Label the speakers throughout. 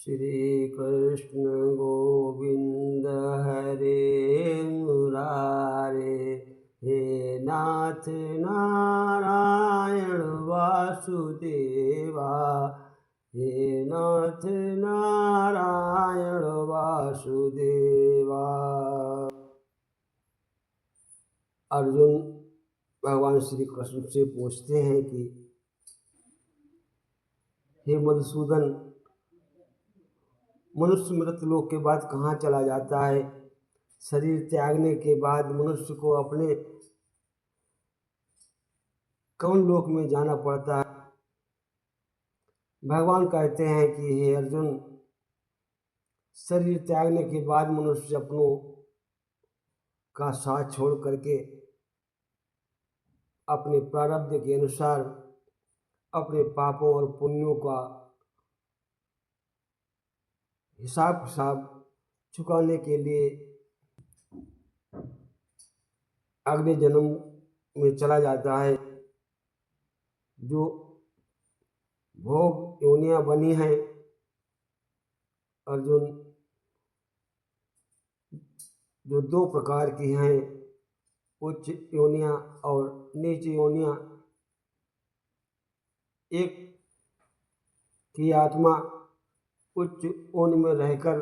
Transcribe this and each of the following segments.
Speaker 1: श्री कृष्ण गोविंद हरे मुरारे, हे नाथ नारायण वासुदेवा, हे नाथ नारायण वासुदेवा। अर्जुन भगवान श्री कृष्ण से पूछते हैं कि हे मधुसूदन, मनुष्य मृत्युलोक के बाद कहाँ चला जाता है? शरीर त्यागने के बाद मनुष्य को अपने कौन लोक में जाना पड़ता है? भगवान कहते हैं कि हे अर्जुन, शरीर त्यागने के बाद मनुष्य अपनों का साथ छोड़ करके अपने प्रारब्ध के अनुसार अपने पापों और पुण्यों का हिसाब चुकाने के लिए अगले जन्म में चला जाता है। जो भोग योनियां बनी हैं अर्जुन, जो दो प्रकार की हैं, उच्च योनियां और नीच योनियां। एक की आत्मा उच्च योनि में रहकर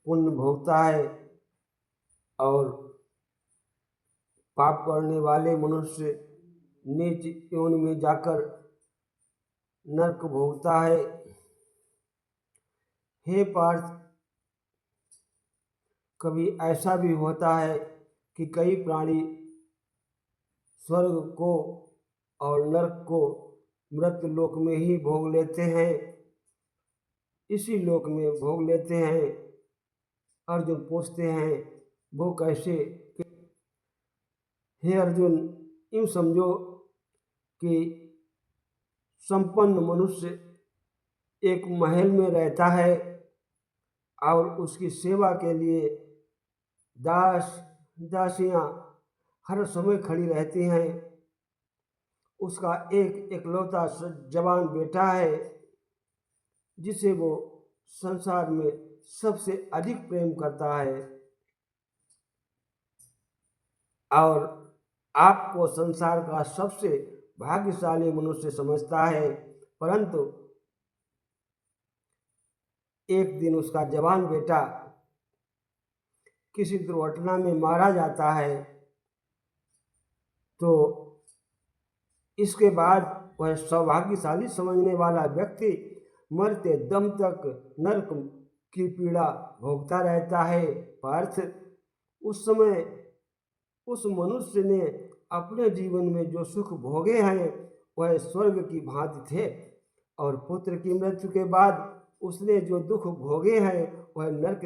Speaker 1: पुण्य भोगता है और पाप करने वाले मनुष्य नीच योनि में जाकर नरक भोगता है। हे पार्थ, कभी ऐसा भी होता है कि कई प्राणी स्वर्ग को और नरक को मृत्यु लोक में ही भोग लेते हैं, इसी लोक में भोग लेते हैं। अर्जुन पूछते हैं वो कैसे? हे अर्जुन, यूँ समझो कि संपन्न मनुष्य एक महल में रहता है और उसकी सेवा के लिए दास दासियां हर समय खड़ी रहती हैं। उसका एक एकलौता जवान बेटा है जिसे वो संसार में सबसे अधिक प्रेम करता है और आपको संसार का सबसे भाग्यशाली मनुष्य समझता है, परंतु एक दिन उसका जवान बेटा किसी दुर्घटना में मारा जाता है, तो इसके बाद वह सौभाग्यशाली समझने वाला व्यक्ति मरते दम तक नरक की पीड़ा भोगता रहता है। पार्थ, उस समय उस मनुष्य ने अपने जीवन में जो सुख भोगे हैं वह स्वर्ग की भांति थे, और पुत्र की मृत्यु के बाद उसने जो दुख भोगे हैं वह नरक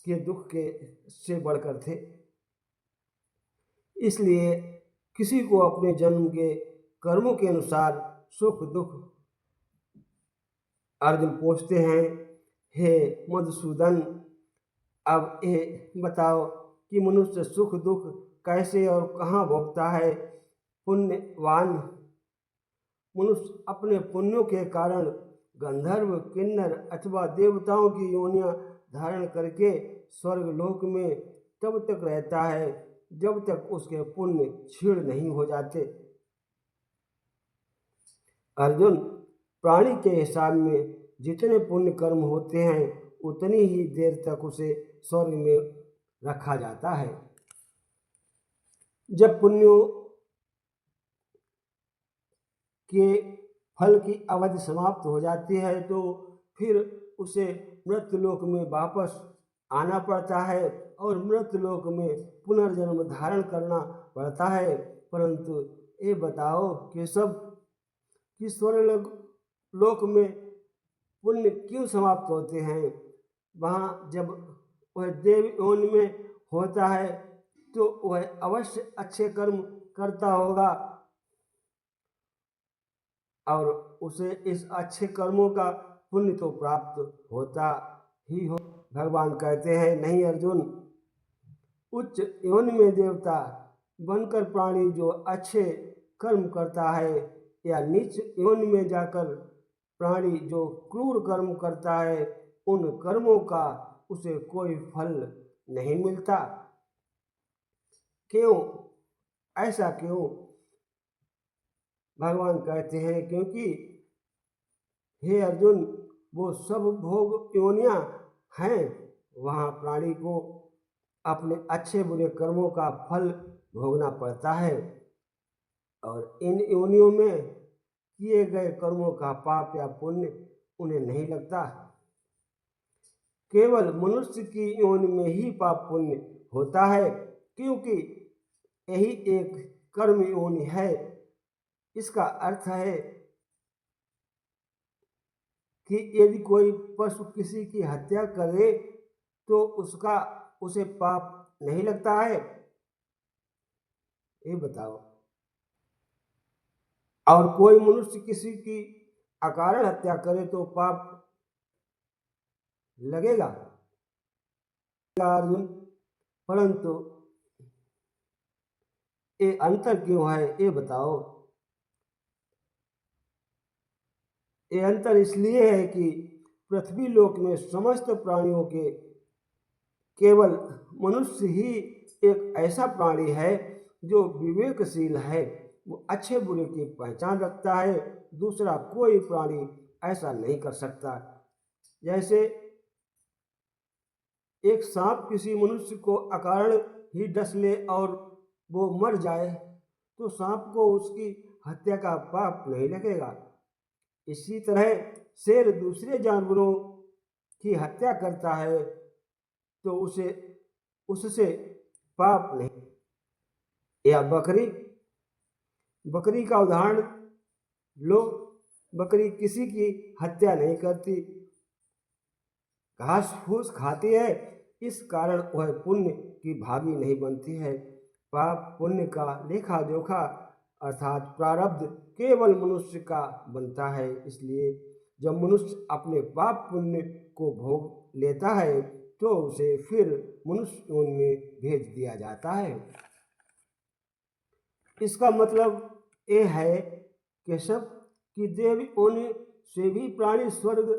Speaker 1: के दुख के से बढ़कर थे। इसलिए किसी को अपने जन्म के कर्मों के अनुसार सुख दुख। अर्जुन पूछते हैं हे मधुसूदन, अब ये बताओ कि मनुष्य सुख दुख कैसे और कहाँ भोगता है? पुण्यवान मनुष्य अपने पुण्यों के कारण गंधर्व, किन्नर अथवा देवताओं की योनियां धारण करके स्वर्ग लोक में तब तक रहता है जब तक उसके पुण्य क्षीण नहीं हो जाते। अर्जुन, प्राणी के हिसाब में जितने पुण्य कर्म होते हैं उतनी ही देर तक उसे स्वर्ग में रखा जाता है। जब पुण्यों के फल की अवधि समाप्त हो जाती है तो फिर उसे मृत्युलोक में वापस आना पड़ता है और मृत्युलोक में पुनर्जन्म धारण करना पड़ता है। परंतु ये बताओ कि सब कि स्वर्ग लोक में पुण्य क्यों समाप्त होते हैं? वहाँ जब वह देव योनि में होता है तो वह अवश्य अच्छे कर्म करता होगा और उसे इस अच्छे कर्मों का पुण्य तो प्राप्त होता ही हो। भगवान कहते हैं नहीं अर्जुन, उच्च योनि में देवता बनकर प्राणी जो अच्छे कर्म करता है या नीच योनि में जाकर प्राणी जो क्रूर कर्म करता है, उन कर्मों का उसे कोई फल नहीं मिलता। क्यों? ऐसा क्यों? भगवान कहते हैं क्योंकि हे अर्जुन, वो सब भोग योनियां हैं, वहाँ प्राणी को अपने अच्छे बुरे कर्मों का फल भोगना पड़ता है और इन योनियों में किए गए कर्मों का पाप या पुण्य उन्हें नहीं लगता। केवल मनुष्य की योनि में ही पाप पुण्य होता है, क्योंकि यही एक कर्म योनि है। इसका अर्थ है कि यदि कोई पशु किसी की हत्या करे तो उसे पाप नहीं लगता है, ये बताओ। और कोई मनुष्य किसी की अकारण हत्या करे तो पाप लगेगा अर्जुन? परंतु ये अंतर क्यों है, ये बताओ। ये अंतर इसलिए है कि पृथ्वी लोक में समस्त प्राणियों के केवल मनुष्य ही एक ऐसा प्राणी है जो विवेकशील है, वो अच्छे बुरे की पहचान रखता है। दूसरा कोई प्राणी ऐसा नहीं कर सकता। जैसे एक सांप किसी मनुष्य को अकारण ही डस ले और वो मर जाए तो सांप को उसकी हत्या का पाप नहीं लगेगा। इसी तरह शेर दूसरे जानवरों की हत्या करता है तो उससे पाप नहीं। या बकरी का उदाहरण लो। बकरी किसी की हत्या नहीं करती, घास फूस खाती है, इस कारण वह पुण्य की भागी नहीं बनती है। पाप पुण्य का लेखा जोखा अर्थात प्रारब्ध केवल मनुष्य का बनता है। इसलिए जब मनुष्य अपने पाप पुण्य को भोग लेता है तो उसे फिर मनुष्य योनि में भेज दिया जाता है। इसका मतलब ये है केशव कि देव योनि से भी प्राणी स्वर्ग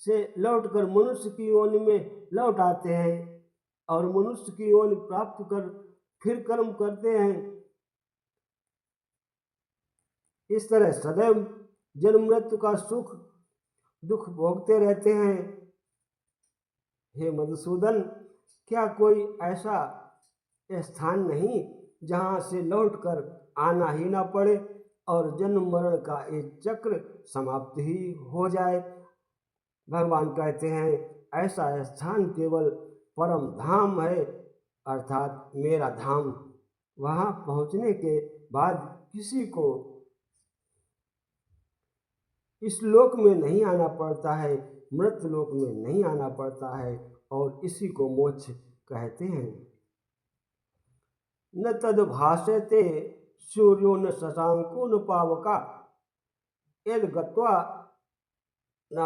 Speaker 1: से लौटकर मनुष्य की योनि में लौट आते हैं और मनुष्य की योनि प्राप्त कर फिर कर्म करते हैं। इस तरह सदैव जन्म मृत्यु का सुख दुख भोगते रहते हैं। हे मधुसूदन, क्या कोई ऐसा स्थान नहीं जहाँ से लौटकर आना ही ना पड़े और जन्म मरण का ये चक्र समाप्त ही हो जाए? भगवान कहते हैं ऐसा स्थान केवल परम धाम है, अर्थात मेरा धाम। वहाँ पहुँचने के बाद किसी को इस लोक में नहीं आना पड़ता है, मृत्यु लोक में नहीं आना पड़ता है और इसी को मोक्ष कहते हैं। न तद भाषते सूर्यो न शशांको न पावका यद गत्वा न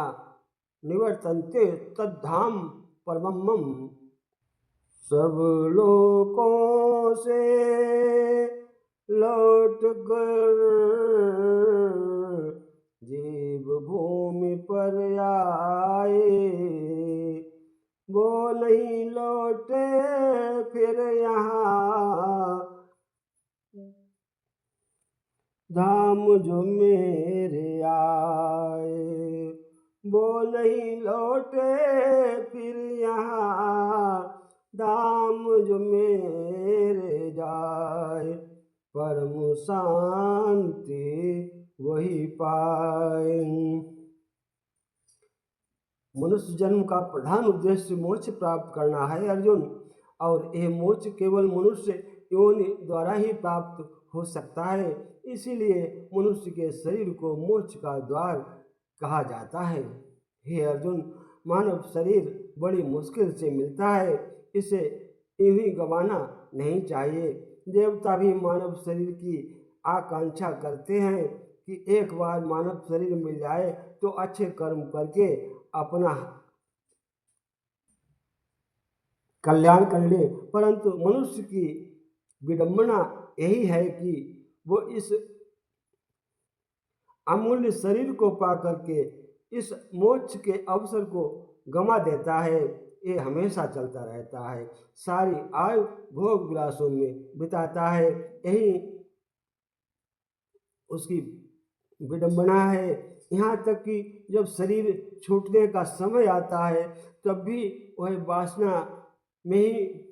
Speaker 1: निवर्तन्ते तद्धाम परमम्। सब लोकों से लौट कर जीव भूमि पर आए, वो नहीं लौटे फिर यहाँ धाम जो मेरे आए। वो नहीं लौटे फिर यहाँ धाम जो मेरे जाए। परम शांति वही पाए। मनुष्य जन्म का प्रधान उद्देश्य मोक्ष प्राप्त करना है अर्जुन, और यह मोक्ष केवल मनुष्य योनि द्वारा ही प्राप्त हो सकता है। इसीलिए मनुष्य के शरीर को मोक्ष का द्वार कहा जाता है। हे अर्जुन, मानव शरीर बड़ी मुश्किल से मिलता है, इसे यूं ही गंवाना नहीं चाहिए। देवता भी मानव शरीर की आकांक्षा करते हैं कि एक बार मानव शरीर मिल जाए तो अच्छे कर्म करके अपना कल्याण कर ले। परंतु मनुष्य की विडंबना यही है कि वो इस अमूल्य शरीर को पा करके इस मोक्ष के अवसर को गंवा देता है। ये हमेशा चलता रहता है, सारी आयु भोग विलासों में बिताता है। यही उसकी विडंबना है। यहाँ तक कि जब शरीर छूटने का समय आता है तब भी वह वासना में ही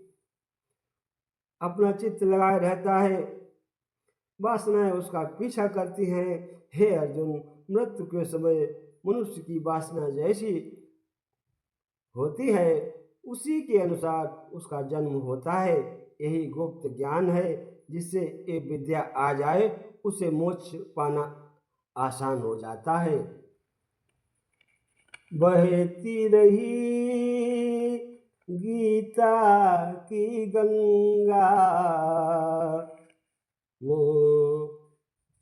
Speaker 1: अपना चित्त लगाए रहता है। वासनाएं उसका पीछा करती हैं। हे अर्जुन, मृत्यु के समय मनुष्य की वासना जैसी होती है उसी के अनुसार उसका जन्म होता है। यही गुप्त ज्ञान है। जिससे ये विद्या आ जाए उसे मोक्ष पाना आसान हो जाता है। बहती रही गीता की गंगा,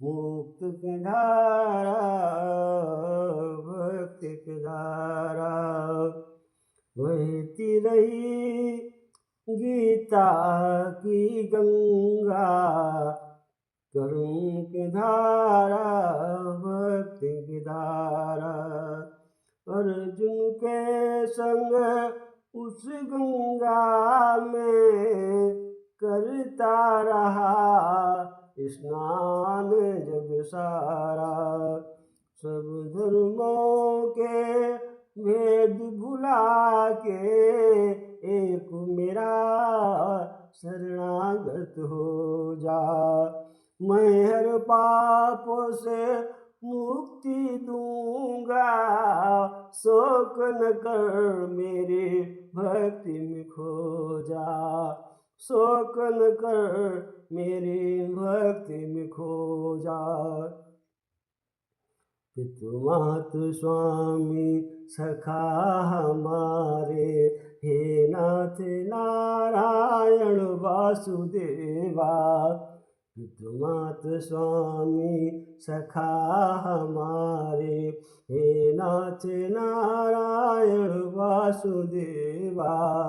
Speaker 1: मुक्त की धारा, भक्ति की धारा। बहती रही गीता की गंगा, करुण की धारा, भक्ति की धारा। अर्जुन के संग उस गंगा में करता रहा स्नान जग सारा। सब धर्मों के भेद भुला के एक मेरा शरणागत हो जा। मैं हर पापों से मुक्ति दूंगा, शोक न कर मेरे भक्ति में खो जा। शोक न कर मेरी भक्ति में खो जा। पितुमातु स्वामी सखा हमारे, हे नाथ नारायण वासुदेवा। पितुमातु स्वामी सखा हमारे, हे नाथ नारायण वासुदेवा।